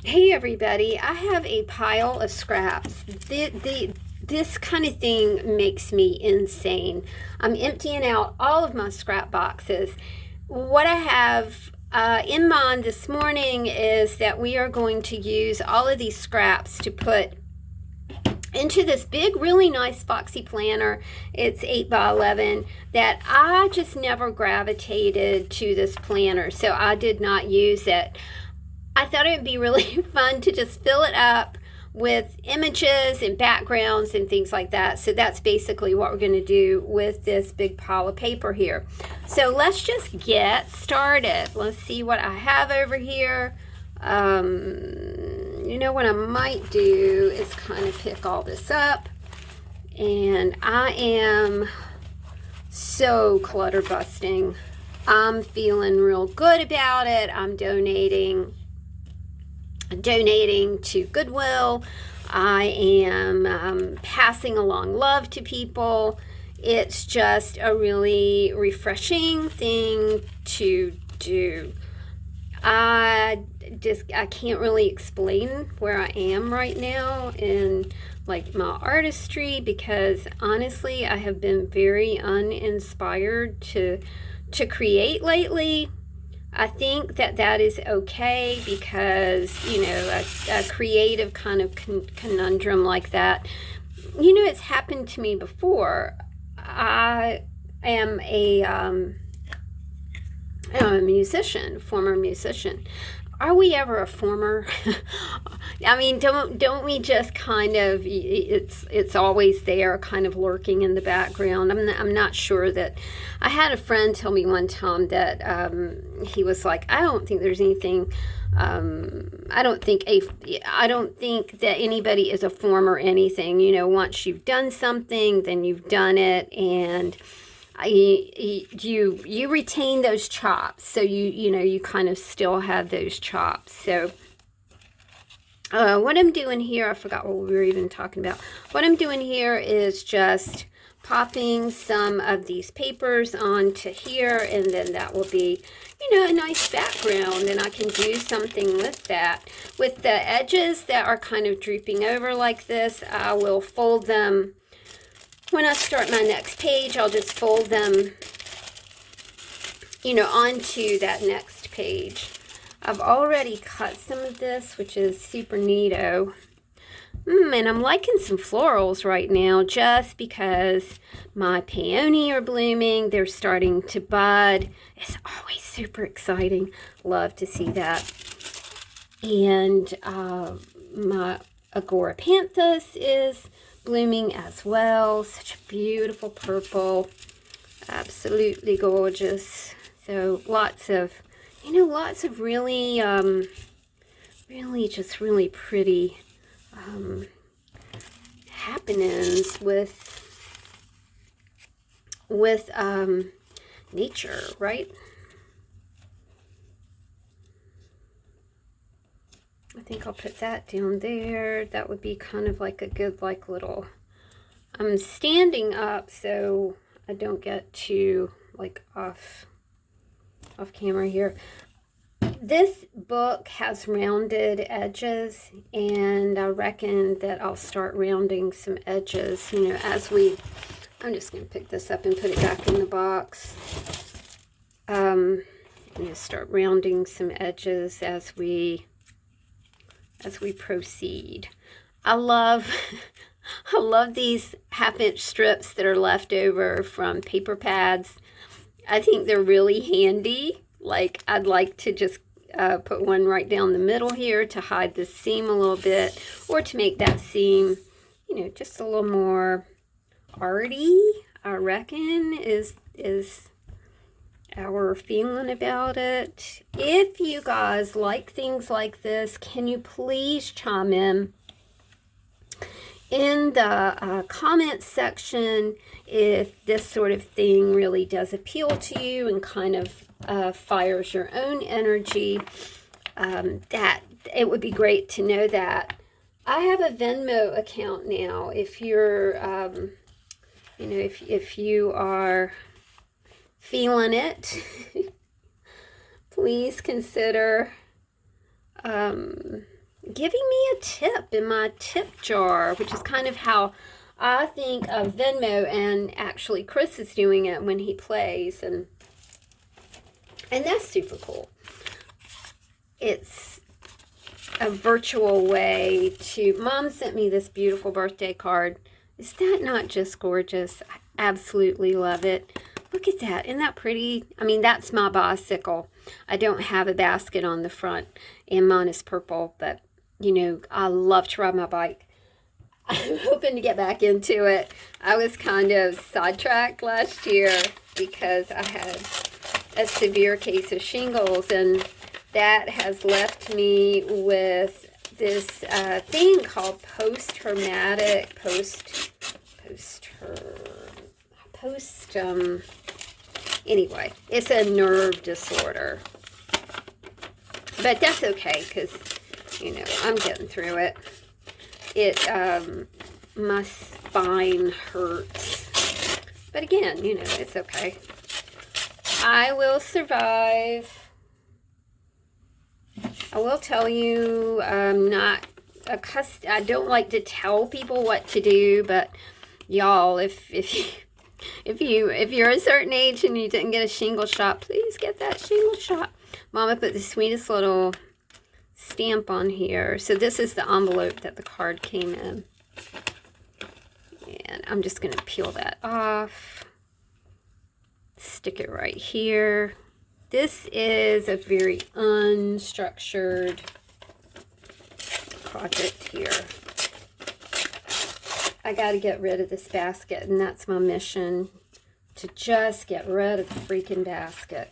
Hey everybody, I have a pile of scraps. This kind of thing makes me insane. I'm emptying out all of my scrap boxes. What I have in mind this morning is that we are going to use all of these scraps to put into this big, really nice boxy planner. It's 8 by 11 that I just never gravitated to this planner, so I did not use it. I thought it would be really fun to just fill it up with images and backgrounds and things like that. So that's basically what we're going to do with this big pile of paper here. So let's just get started. Let's see what I have over here. You know what I might do is kind of pick all this up. And I am so clutter busting. I'm feeling real good about it. I'm donating to Goodwill. I am passing along love to people. It's just a really refreshing thing to do. I can't really explain where I am right now in like my artistry, because honestly I have been very uninspired to create lately. I think that is okay, because, you know, a creative kind of conundrum like that, you know, it's happened to me before. I am I'm a musician, former musician. Are we ever a former? I mean, don't we just kind of, it's always there, kind of lurking in the background. I'm not sure that. I had a friend tell me one time that he was like, I don't think there's anything. I don't think that anybody is a former anything. You know, once you've done something, then you've done it, and you retain those chops, so you kind of still have those chops. So what I'm doing here, I forgot what we were even talking about. What I'm doing here is just popping some of these papers onto here, and then that will be, you know, a nice background, and I can do something with that. With the edges that are kind of drooping over like this, I will fold them. When I start my next page, I'll just fold them, you know, onto that next page. I've already cut some of this, which is super neato. And I'm liking some florals right now, just because my peony are blooming. They're starting to bud. It's always super exciting. Love to see that. And my agorapanthus is blooming as well. Such a beautiful purple. Absolutely gorgeous. So lots of, you know, lots of really, really pretty happenings with nature, right? I think I'll put that down there. That would be kind of like a good, like, little, I'm standing up so I don't get too, like, off camera here. This book has rounded edges, and I reckon that I'll start rounding some edges, you know, I'm just going to pick this up and put it back in the box. I'm going to start rounding some edges as we proceed. I love these half-inch strips that are left over from paper pads. I think they're really handy. Like, I'd like to just put one right down the middle here to hide the seam a little bit, or to make that seam, you know, just a little more arty, I reckon, is our feeling about it. If you guys like things like this, can you please chime in the comments section if this sort of thing really does appeal to you and kind of fires your own energy. That it would be great to know that. I have a Venmo account now. If you're, you know, if you are feeling it, please consider giving me a tip in my tip jar, which is kind of how I think of Venmo, and actually Chris is doing it when he plays, and that's super cool. It's a virtual way to... Mom sent me this beautiful birthday card. Is that not just gorgeous? I absolutely love it. Look at that. Isn't that pretty? I mean, that's my bicycle. I don't have a basket on the front, and mine is purple, but, you know, I love to ride my bike. I'm hoping to get back into it. I was kind of sidetracked last year because I had a severe case of shingles, and that has left me with this thing called anyway, it's a nerve disorder. But that's okay, because, you know, I'm getting through it. My spine hurts. But again, you know, it's okay. I will survive. I will tell you, I'm not I don't like to tell people what to do, but y'all, if you're a certain age and you didn't get a shingle shot, please get that shingle shot. Mama put the sweetest little stamp on here. So this is the envelope that the card came in. And I'm just going to peel that off. Stick it right here. This is a very unstructured project here. I got to get rid of this basket, and that's my mission, to just get rid of the freaking basket.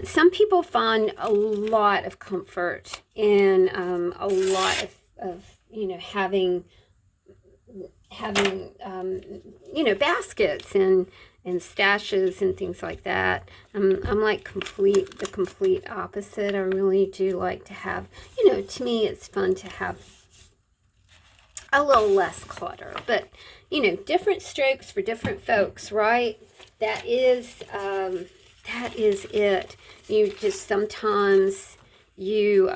Some people find a lot of comfort in a lot of you know, having you know, baskets and stashes and things like that. I'm like the complete opposite. I really do like to have, you know, to me it's fun to have a little less clutter. But, you know, different strokes for different folks, right? That is it. You just sometimes you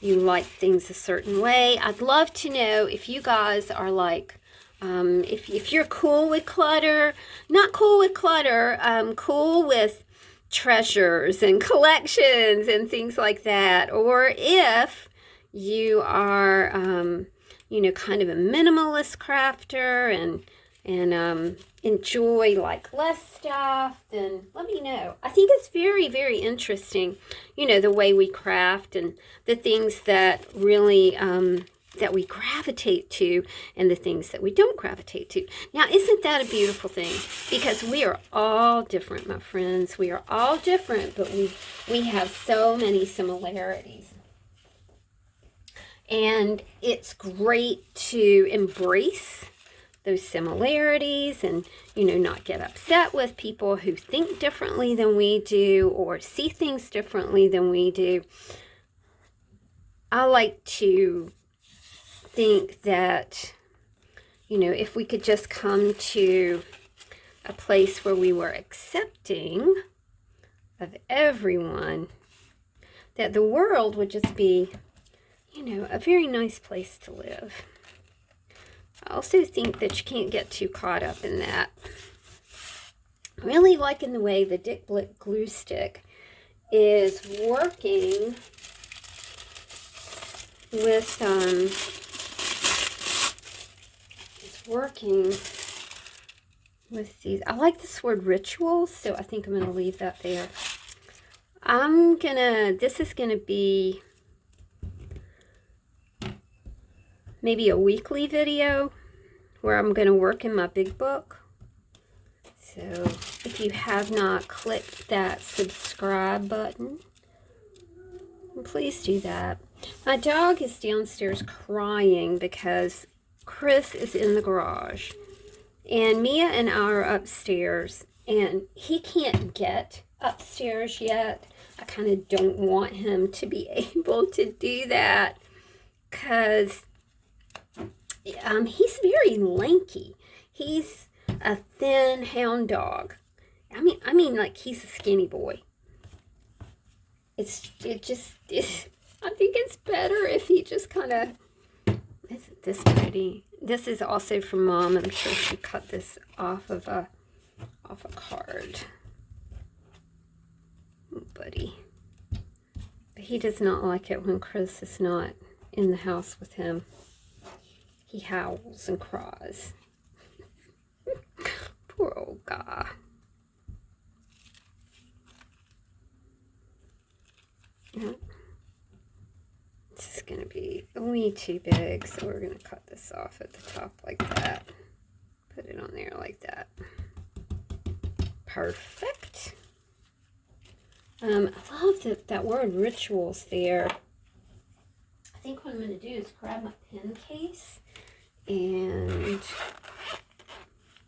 like things a certain way. I'd love to know if you guys are like, if you're cool with clutter, not cool with clutter, cool with treasures and collections and things like that, or if you are, you know, kind of a minimalist crafter and enjoy like less stuff, then let me know. I think it's very, very interesting, you know, the way we craft and the things that really that we gravitate to and the things that we don't gravitate to. Now, isn't that a beautiful thing? Because we are all different, my friends. We are all different, but we have so many similarities. And it's great to embrace those similarities and, you know, not get upset with people who think differently than we do or see things differently than we do. I like to think that, you know, if we could just come to a place where we were accepting of everyone, that the world would just be, you know, a very nice place to live. I also think that you can't get too caught up in that. Really liking the way the Dick Blick glue stick is working with, these. I like this word rituals, so I think I'm going to leave that there. This is going to be maybe a weekly video where I'm going to work in my big book. So if you have not clicked that subscribe button, please do that. My dog is downstairs crying because Chris is in the garage. And Mia and I are upstairs, and he can't get upstairs yet. I kind of don't want him to be able to do that because he's very lanky. He's a thin hound dog. I mean, like, he's a skinny boy. it just is. I think it's better if he just kind of. Isn't this pretty? This is also from Mom. I'm sure she cut this off of a card. Oh, buddy. But he does not like it when Chris is not in the house with him. He howls and cries. Poor old guy. Yeah. This is going to be way too big, so we're going to cut this off at the top like that. Put it on there like that. Perfect. I love that word rituals there. I think what I'm going to do is grab my pen case and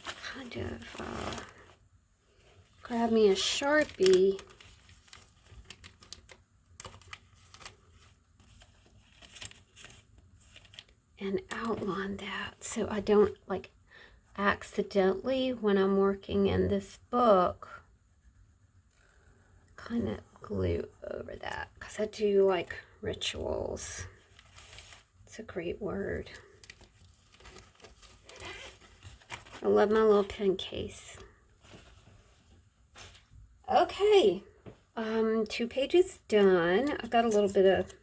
kind of grab me a Sharpie. And outline that so I don't like accidentally when I'm working in this book kind of glue over that, because I do like rituals. It's a great word. I love my little pen case. Okay, 2 pages done. I've got a little bit of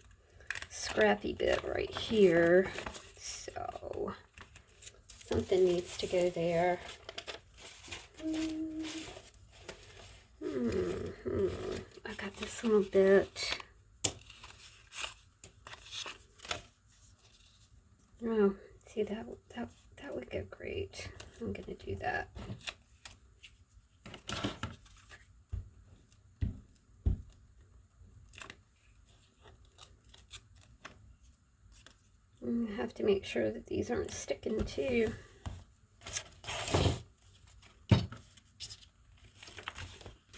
scrappy bit right here. So something needs to go there. I got this little bit. Oh, see that would go great. I'm gonna do that. I have to make sure that these aren't sticking too.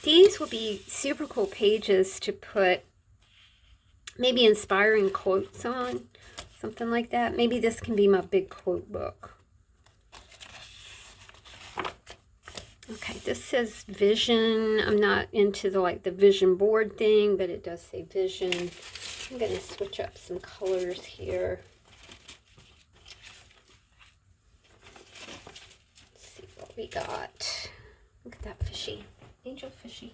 These will be super cool pages to put maybe inspiring quotes on, something like that. Maybe this can be my big quote book. Okay, this says vision. I'm not into the vision board thing, but it does say vision. I'm going to switch up some colors here. Let's see what we got. Look at that fishy. Angel fishy.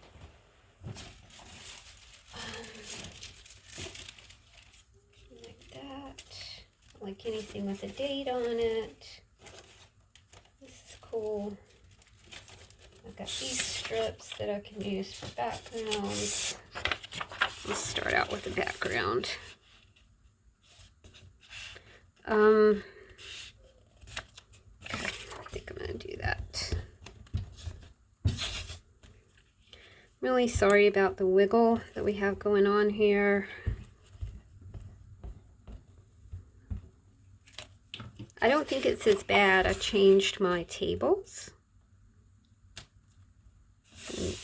Like that. Like anything with a date on it. This is cool. I've got these strips that I can use for backgrounds. Let's start out with the background. Okay, I think I'm going to do that. Really sorry about the wiggle that we have going on here. I don't think it's as bad. I changed my tables.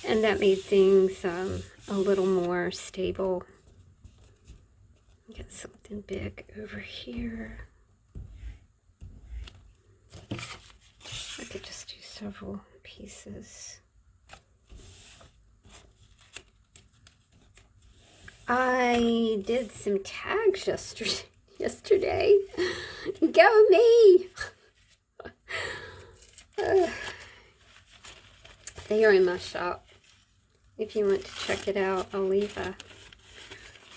And that made things a little more stable. Get something big over here. I could just do several pieces. I did some tags yesterday. Go me! They are in my shop. If you want to check it out, I'll leave a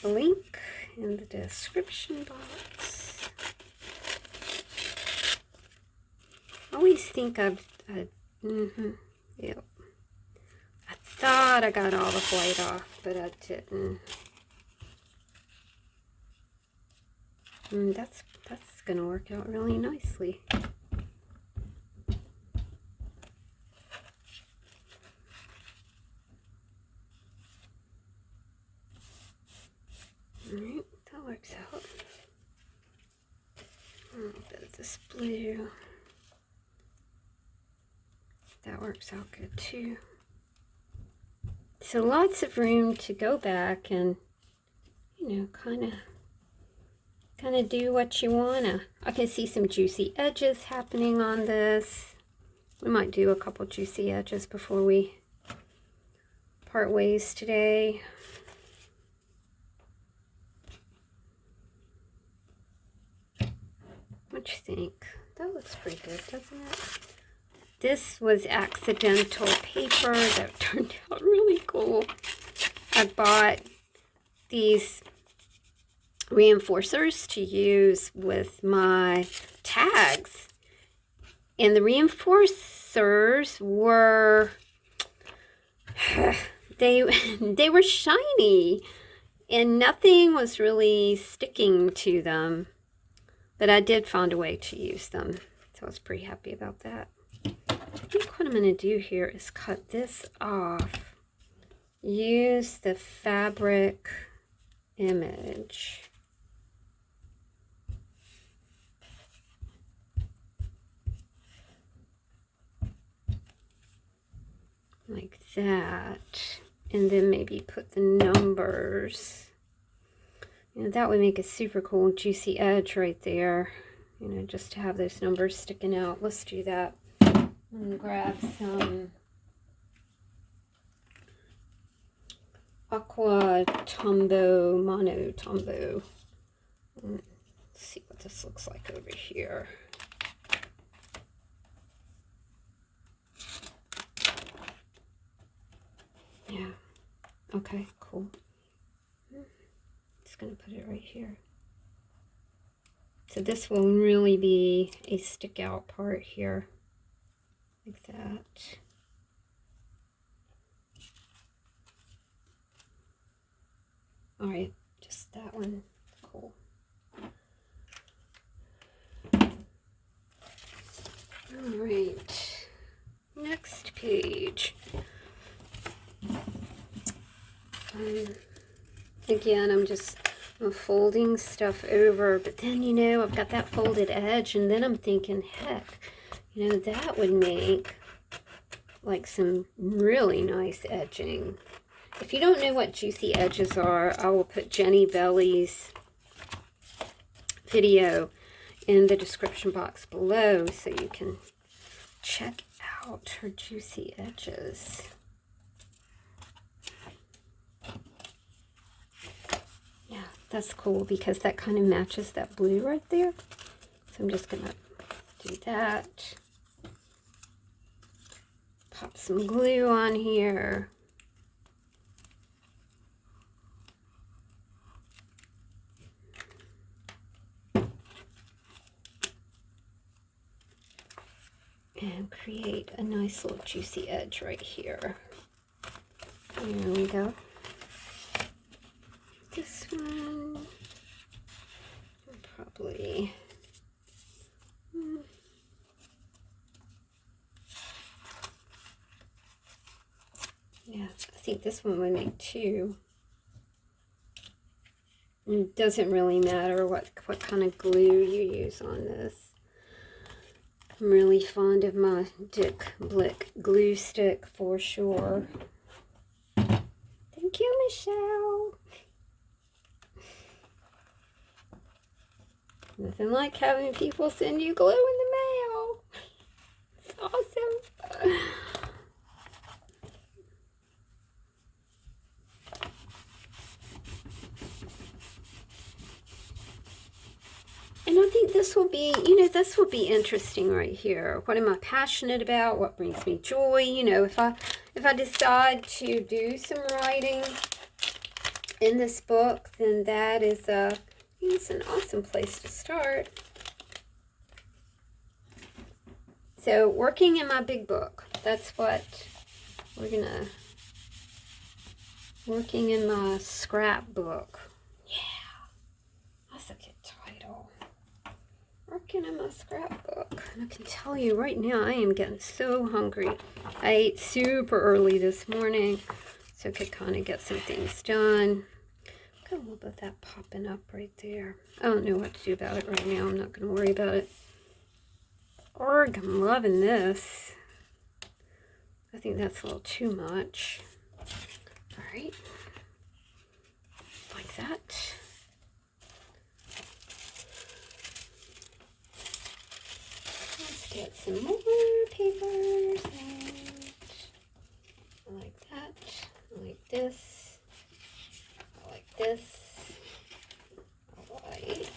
link in the description box. I always think yep. I thought I got all the white off, but I didn't. That's gonna work out really nicely. Alright, that works out. A little bit of this blue. That works out good too. So lots of room to go back and, kind of do what you wanna. I can see some juicy edges happening on this. We might do a couple juicy edges before we part ways today. what you think. That looks pretty good, doesn't it? This was accidental paper that turned out really cool. I bought these reinforcers to use with my tags. And the reinforcers were, they were shiny. And nothing was really sticking to them. But I did find a way to use them. So I was pretty happy about that. I think what I'm going to do here is cut this off. Use the fabric image. Like that. And then maybe put the numbers. You know, that would make a super cool juicy edge right there. You know, just to have those numbers sticking out. Let's do that. I'm going to grab some Aqua Tombow, Mono Tombow. Let's see what this looks like over here. Yeah. Okay, cool. Just going to put it right here. So this will really be a stick out part here. Like that. All right, just that one. Cool. All right, next page. Again, I'm folding stuff over, but then, you know, I've got that folded edge, and then I'm thinking, heck, you know, that would make like some really nice edging. If you don't know what juicy edges are, I will put Jennibellie's video in the description box below so you can check out her juicy edges. Yeah, that's cool because that kind of matches that blue right there. So I'm just gonna do that. Pop some glue on here. And create a nice little juicy edge right here. There we go. This one, probably, yeah, I think this one would make two. It doesn't really matter what kind of glue you use on this. I'm really fond of my Dick Blick glue stick for sure. Thank you, Michelle. Nothing like having people send you glue in the mail. It's awesome. And I think this will be, you know, this will be interesting right here. What am I passionate about? What brings me joy? You know, if I decide to do some writing in this book, then that is it's an awesome place to start. So working in my big book, that's what we're gonna, working in my scrapbook. Yeah, that's a good title. Working in my scrapbook. And I can tell you right now, I am getting so hungry. I ate super early this morning, so I could kind of get some things done. Got a little bit of that popping up right there. I don't know what to do about it right now. I'm not going to worry about it. Org, I'm loving this. I think that's a little too much. All right. Like that. Let's get some more papers out. I like that. I like this. I like this. I like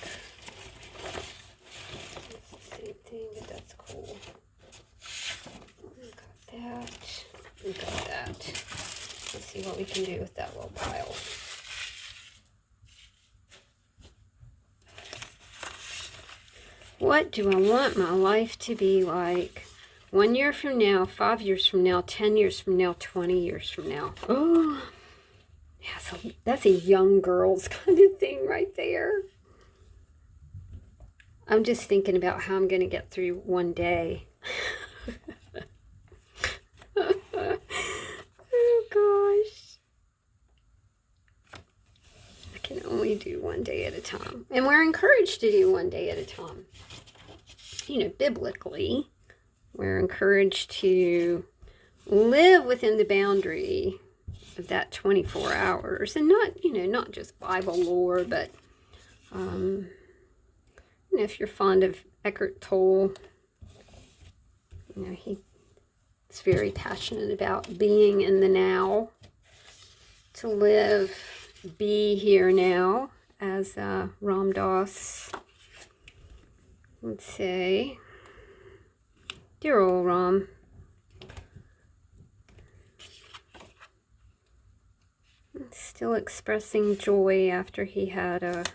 can do with that little pile. What do I want my life to be like 1 year from now, 5 years from now, 10 years from now, 20 years from now? Oh, yeah, so that's a young girl's kind of thing right there. I'm just thinking about how I'm going to get through one day. Oh, gosh. I can only do one day at a time. And we're encouraged to do one day at a time. You know, biblically, we're encouraged to live within the boundary of that 24 hours. And not, you know, not just Bible lore, but, you know, if you're fond of Eckhart Tolle, you know, he's very passionate about being in the now, to live, be here now, as Ram Dass would say. Dear old Ram. Still expressing joy after he had a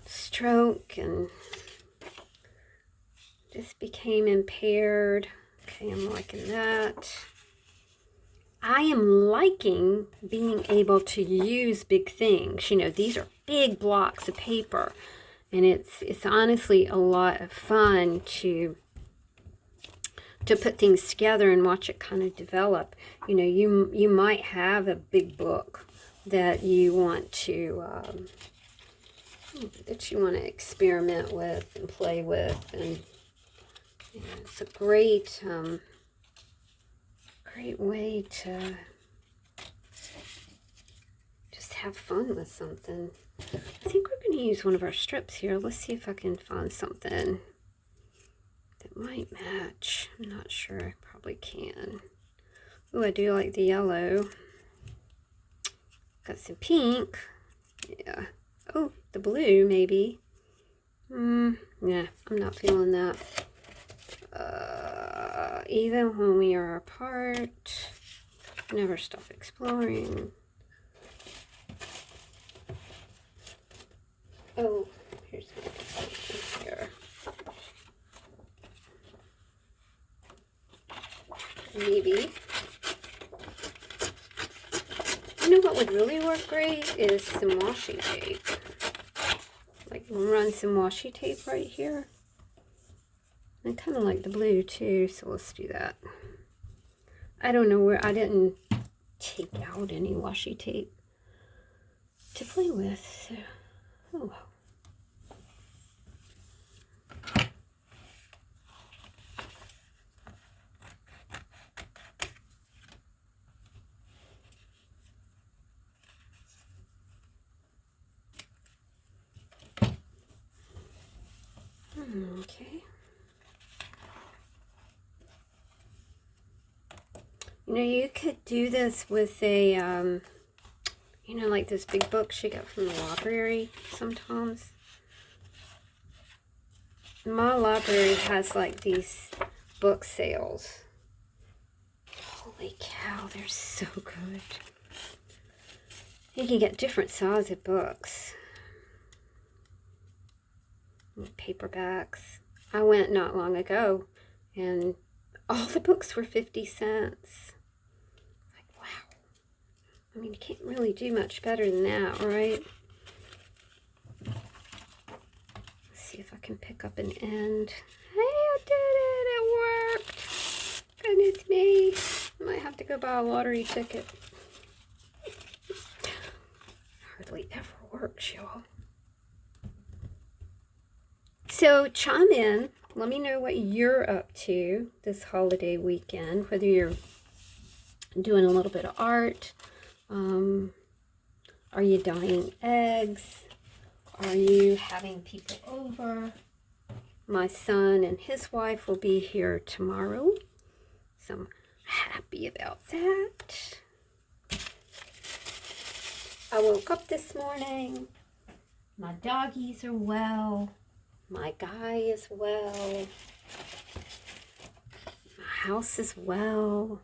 stroke and just became impaired. Okay, I'm liking that. I am liking being able to use big things. You know, these are big blocks of paper, and it's honestly a lot of fun to put things together and watch it kind of develop. You know, you might have a big book that you want to experiment with and play with, and you know, it's a great way to just have fun with something. I think we're going to use one of our strips here. Let's see if I can find something that might match. I'm not sure. I probably can. Oh, I do like the yellow. Got some pink. Yeah. Oh, the blue maybe. Yeah, I'm not feeling that. Even when we are apart, never stop exploring. Oh, here's something here. Maybe. You know what would really work great is some washi tape. Like, we'll run some washi tape right here. I kind of like the blue too, so let's do that. I don't know where, I didn't take out any washi tape to play with, so, oh well. Okay. You know, you could do this with a, you know, like those big books you get from the library sometimes. My library has like these book sales. Holy cow, they're so good. You can get different size of books. Paperbacks. I went not long ago and all the books were 50 cents. Like, wow. I mean, you can't really do much better than that, right? Let's see if I can pick up an end. Hey, I did it! It worked! Goodness me. I might have to go buy a lottery ticket. Hardly ever works, y'all. So chime in. Let me know what you're up to this holiday weekend, whether you're doing a little bit of art. Are you dyeing eggs? Are you having people over? My son and his wife will be here tomorrow, so I'm happy about that. I woke up this morning. My doggies are well. My guy is well. My house is well.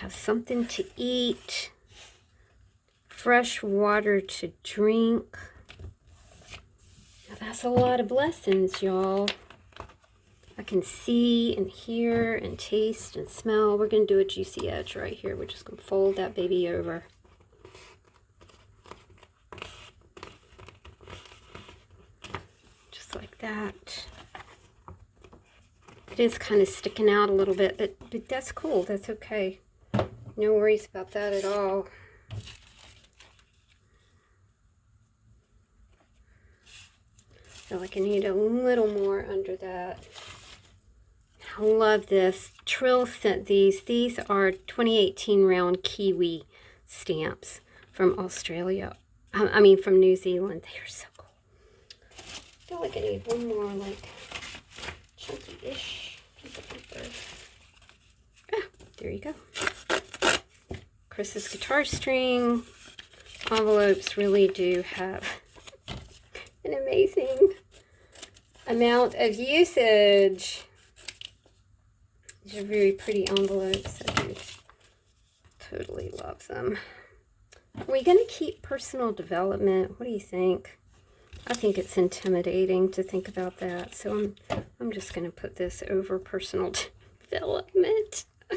have something to eat, fresh water to drink. Now that's a lot of blessings, y'all. I can see and hear and taste and smell. We're going to do a juicy edge right here. We're just going to fold that baby over. Just like that. It is kind of sticking out a little bit, but that's cool. That's okay. No worries about that at all. I feel like I need a little more under that. I love this. Trill sent these. These are 2018 round kiwi stamps from Australia. I mean from New Zealand. They are so cool. I feel like I need one more like chunky-ish piece of paper. Ah, there you go. Chris's guitar string. Envelopes really do have an amazing amount of usage. These are very pretty envelopes. I do totally love them. Are we going to keep personal development? What do you think? I think it's intimidating to think about that. So I'm just going to put this over personal development. I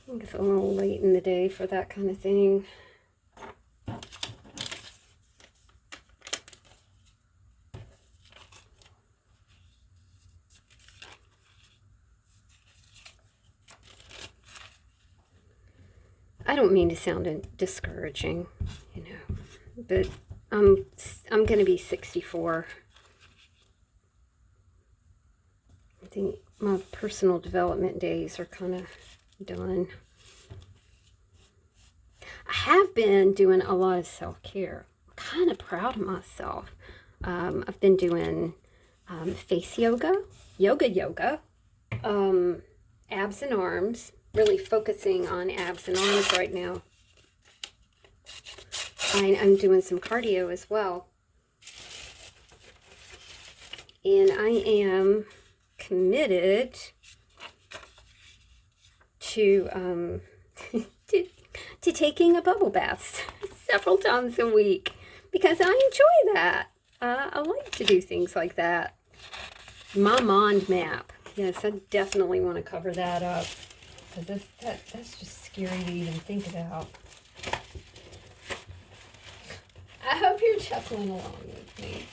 think it's a little late in the day for that kind of thing. I don't mean to sound discouraging, you know, but I'm going to be 64. I think my personal development days are kind of done. I have been doing a lot of self-care. I'm kind of proud of myself. I've been doing face yoga, yoga, abs and arms. Really focusing on abs and arms right now. I'm doing some cardio as well. And I am committed to to taking a bubble bath several times a week because I enjoy that. I like to do things like that. My mind map. Yes, I definitely want to cover that up. Because that's just scary to even think about. I hope you're chuckling along with me.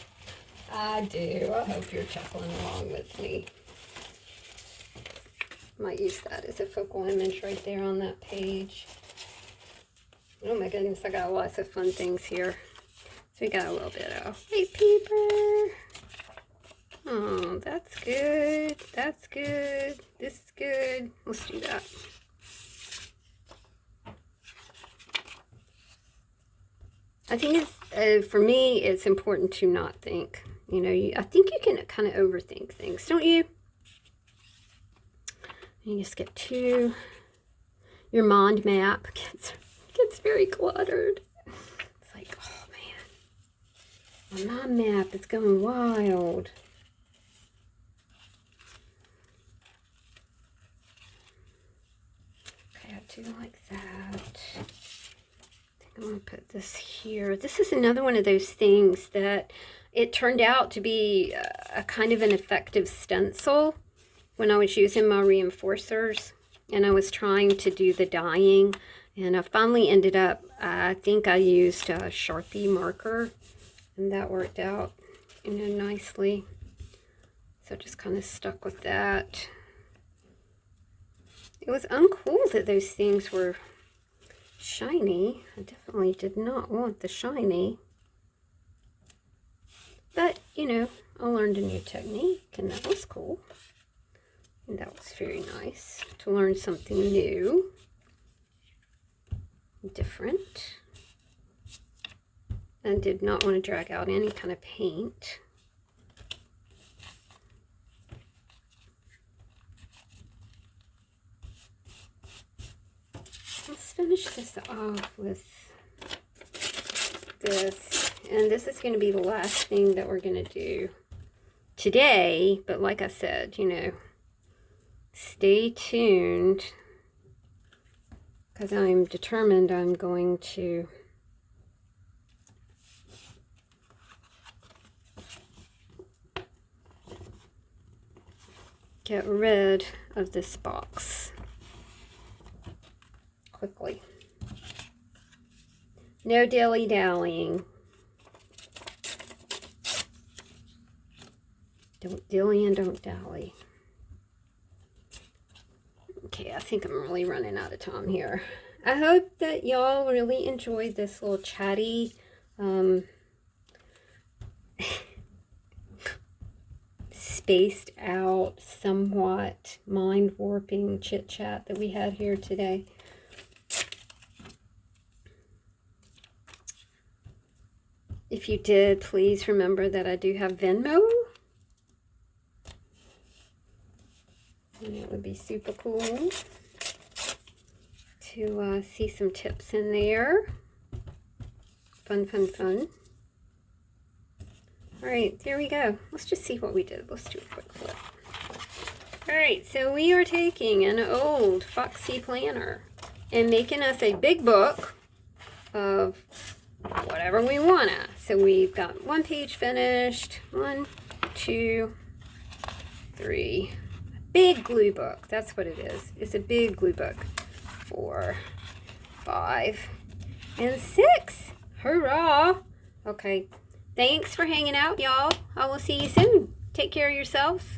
I do. I hope you're chuckling along with me. Might use that as a focal image right there on that page. Oh my goodness, I got lots of fun things here. So we got a little bit of white paper. Oh, that's good. That's good. This is good. Let's do that. I think it's, for me, it's important to not think. You know, I think you can kind of overthink things, don't you? You just get to your mind map. Gets very cluttered. It's like, oh man, my mind map is going wild. Do like that. I think I'm going to put this here. This is another one of those things that it turned out to be a kind of an effective stencil when I was using my reinforcers and I was trying to do the dyeing, and I finally ended up, I think I used a Sharpie marker and that worked out, you know, nicely. So I just kind of stuck with that. It was uncool that those things were shiny. I definitely did not want the shiny. But, you know, I learned a new technique, and that was cool. And that was very nice to learn something new, different. And did not want to drag out any kind of paint. Let's finish this off with this, and this is going to be the last thing that we're going to do today, but like I said, you know, stay tuned, because I'm determined I'm going to get rid of this box quickly. No dilly-dallying. Don't dilly and don't dally. Okay, I think I'm really running out of time here. I hope that y'all really enjoyed this little chatty, spaced out, somewhat mind-warping chit-chat that we had here today. If you did, please remember that I do have Venmo. And it would be super cool to see some tips in there. Fun, fun, fun. All right, there we go. Let's just see what we did. Let's do a quick flip. All right, so we are taking an old Foxy planner and making us a big book of whatever we wanna. So we've got one page finished. 1, 2, 3. Big glue book. That's what it is. It's a big glue book. 4, 5, and 6. Hurrah! Okay. Thanks for hanging out, y'all. I will see you soon. Take care of yourselves.